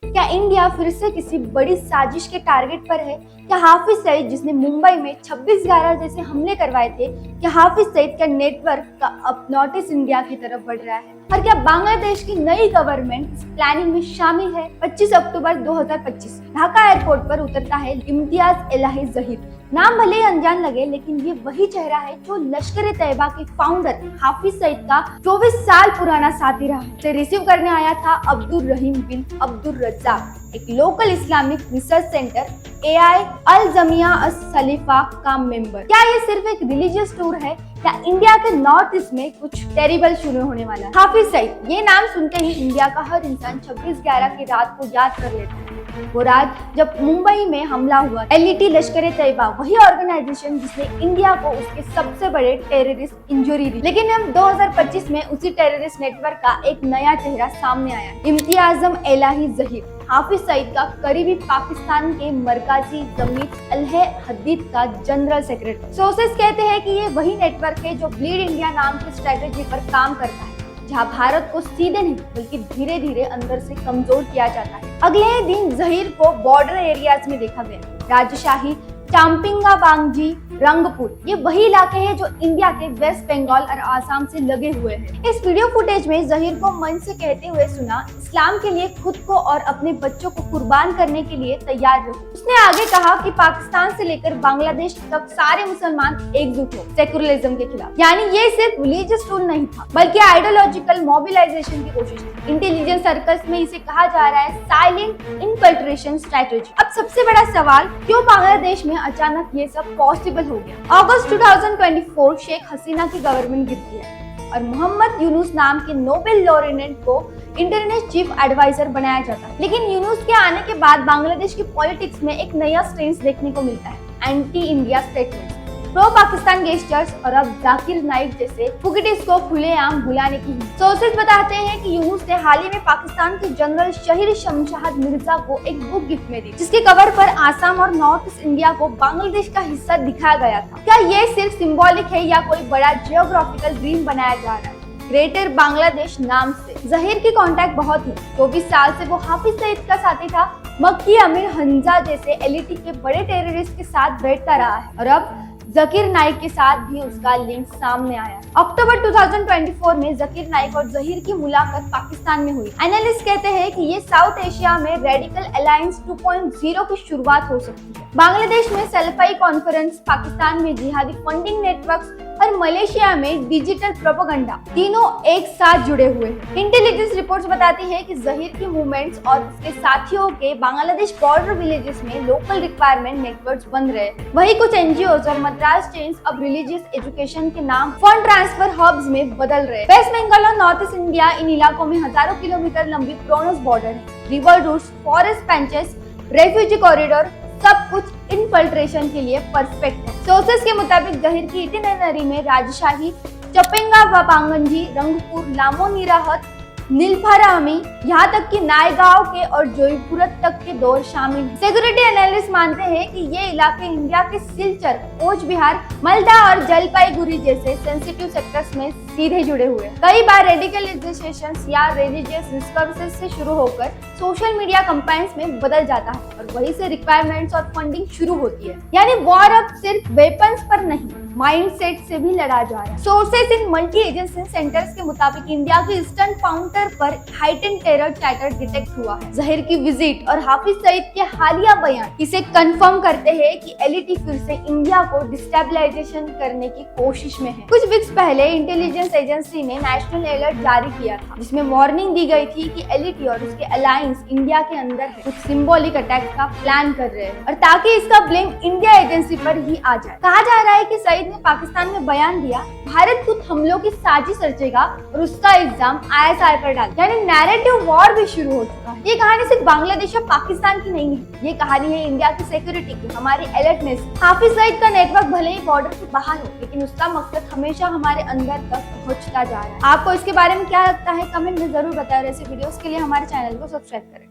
क्या इंडिया फिर से किसी बड़ी साजिश के टारगेट पर है? क्या हाफिज सईद, जिसने मुंबई में 26/11 जैसे हमले करवाए थे, क्या हाफिज सईद का नेटवर्क का अब नॉर्थ ईस्ट इंडिया की तरफ बढ़ रहा है? और क्या बांग्लादेश की नई गवर्नमेंट इस प्लानिंग में शामिल है? 25 अक्टूबर 2025 ढाका एयरपोर्ट पर उतरता है इम्तियाज एलाही जहीर। नाम भले ही अनजान लगे, लेकिन ये वही चेहरा है जो लश्कर तैयबा के फाउंडर हाफिज सईद का 24 साल पुराना साथी रहा है। उसे रिसीव करने आया था अब्दुल रहीम बिन अब्दुल रज्जाक, एक local Islamic research centre AI अल जमिया अस सलीफा का मेंबर। क्या ये सिर्फ एक रिलीजियस टूर है या इंडिया के नॉर्थ ईस्ट में कुछ टेरिबल शुरू होने वाला है? हाफिज सईद, ये नाम सुनते ही इंडिया का हर इंसान 26/11 की रात को याद कर लेता है। वो रात जब मुंबई में हमला हुआ। LET लश्कर तैयबा वही ऑर्गेनाइजेशन जिसने इंडिया को उसके सबसे बड़े टेररिस्ट इंजरी दी। लेकिन हम 2025 में उसी टेररिस्ट नेटवर्क का एक नया चेहरा सामने आया। इम्तियाज एलाही जहीर, हाफिज सईद का करीबी पाकिस्तान के मरकजी जमीयत अल्ह हदीद का जनरल सेक्रेटरी। सोर्सेस कहते हैं कि ये वही नेटवर्क है जो ब्लीड इंडिया नाम की स्ट्रेटेजी पर काम करता है, जहां भारत को सीधे नहीं बल्कि धीरे धीरे अंदर से कमजोर किया जाता है। अगले ही दिन जहीर को बॉर्डर एरियाज में देखा गया। राजशाही, चांपिंगा बांगजी, रंगपुर, ये वही इलाके हैं जो इंडिया के वेस्ट बंगाल और आसाम से लगे हुए हैं। इस वीडियो फुटेज में जहीर को मन से कहते हुए सुना, इस्लाम के लिए खुद को और अपने बच्चों को कुर्बान करने के लिए तैयार रहो। उसने आगे कहा कि पाकिस्तान से लेकर बांग्लादेश तक सारे मुसलमान एकजुट हो सेकुलरिज्म के खिलाफ। यानी ये सिर्फ रिलीजियस टूल नहीं था, बल्कि आइडियोलॉजिकल मोबिलाइजेशन की कोशिश थी। इंटेलिजेंस सर्कल्स में इसे कहा जा रहा है साइलेंट इनफिल्ट्रेशन स्ट्रेटेजी। अब सबसे बड़ा सवाल, क्यों बांग्लादेश में अचानक ये सब पॉसिबल हो गया? अगस्त 2024 शेख हसीना की गवर्नमेंट गिरती है और मोहम्मद यूनुस नाम के नोबेल लॉरेट को इंटरनेट चीफ एडवाइजर बनाया जाता है। लेकिन यूनुस के आने के बाद बांग्लादेश की पॉलिटिक्स में एक नया स्ट्रेंस देखने को मिलता है, anti India statement, pro Pakistan gestures और अब जाकिर नाइक जैसे फुगिटिव्स को खुलेआम बुलाने की। सोर्सेज बताते हैं कि यूनुस ने हाल ही में पाकिस्तान के जनरल शहीद शमशाद मिर्जा को एक बुक गिफ्ट में दी, जिसके कवर पर आसाम और नॉर्थ ईस्ट इंडिया को बांग्लादेश का हिस्सा दिखाया गया था। क्या ये सिर्फ सिंबॉलिक है या कोई बड़ा जियोग्राफिकल ड्रीम बनाया जा रहा है? ग्रेटर बांग्लादेश नाम से जहीर की कांटेक्ट बहुत है। 24 साल से वो हाफिज सईद का साथी था। मक्की अमीर हंजा जैसे LET के बड़े टेररिस्ट के साथ बैठता रहा है और अब जाकिर नाइक के साथ भी उसका लिंक सामने आया। अक्टूबर 2024 में जाकिर नाइक और जहीर की मुलाकात पाकिस्तान में हुई। एनालिस्ट कहते हैं कि ये साउथ एशिया में रेडिकल अलायंस 2.0 की शुरुआत हो सकती है। बांग्लादेश में सल्फाई कॉन्फ्रेंस, पाकिस्तान में जिहादी फंडिंग नेटवर्क्स और मलेशिया में डिजिटल प्रोपेगेंडा, तीनों एक साथ जुड़े हुए हैं। इंटेलिजेंस रिपोर्ट्स बताती है कि जहीर की मूवमेंट्स और उसके साथियों के बांग्लादेश बॉर्डर विलेजेस में लोकल रिक्वायरमेंट नेटवर्क्स बन रहे हैं। वही कुछ NGOs और मद्रास चेन्स अब रिलीजियस एजुकेशन के नाम फंड ट्रांसफर हब्स में बदल रहे हैं। वेस्ट बंगाल और नॉर्थ ईस्ट इंडिया, इन इलाकों में हजारों किलोमीटर लंबी प्रोनस बॉर्डर है। River routes, forest patches, refugee corridor, सब कुछ इनफिल्ट्रेशन के लिए परफेक्ट है। सोर्सेस के मुताबिक जहीर की इटिनरी में राजशाही, चपेंगा बांगंजी, रंगपुर, लामोनीराहत, नीलफारामी, यहाँ तक कि नायगांव के और जोईपुर तक के दौर शामिल हैं। सिक्योरिटी एनालिस्ट मानते हैं कि ये इलाके इंडिया के सिलचर, कोच बिहार, मालदा और जलपाईगुड़ी जैसे सेंसिटिव सेक्टर्स में सीधे जुड़े हुए हैं। कई बार रेडिकलाइजेशन या रिलीजियस डिस्कर्सेस से शुरू होकर सोशल मीडिया कैंपेन्स में बदल जाता है और वहीं से रिक्वायरमेंट्स और फंडिंग शुरू होती है। यानी वॉर अब सिर्फ वेपन्स पर नहीं, माइंडसेट से भी लड़ा जा रहा है। सोर्सेस इन मल्टी एजेंसी सेंटर्स के मुताबिक इंडिया के ईस्टर्न काउंटर पर हाइटेन टेरर चैटर डिटेक्ट हुआ है। जहीर की विजिट और हाफिज सईद के हालिया बयान इसे कंफर्म करते हैं कि LET फिर से इंडिया को डिस्टेबलाइजेशन करने की कोशिश में है। कुछ वीक्स पहले इंटेलिजेंस एजेंसी ने नेशनल अलर्ट जारी किया था, जिसमें वार्निंग दी गई थी कि LET और उसके अलायंस इंडिया के अंदर है, कुछ सिंबॉलिक अटैक का प्लान कर रहे हैं और ताकि इसका ब्लेम इंडिया एजेंसी पर ही आ जाए। कहा जा रहा है कि सईद ने पाकिस्तान में बयान दिया, भारत कुछ हमलों की साजिश रचेगा और उसका इल्जाम ISI पर डाल, यानी नैरेटिव वॉर भी शुरू हो चुका है। ये कहानी सिर्फ बांग्लादेश और पाकिस्तान की नहीं है, ये कहानी है इंडिया की सिक्योरिटी की, हमारी अलर्टनेस। हाफिज सईद का नेटवर्क भले ही बॉर्डर से बाहर हो, लेकिन उसका मकसद हमेशा हमारे अंदर तक पहुंचता जा रहा है। आपको इसके बारे में क्या लगता है? कमेंट में जरूर बताएं। ऐसे वीडियोस के लिए हमारे चैनल को सब्सक्राइब करें।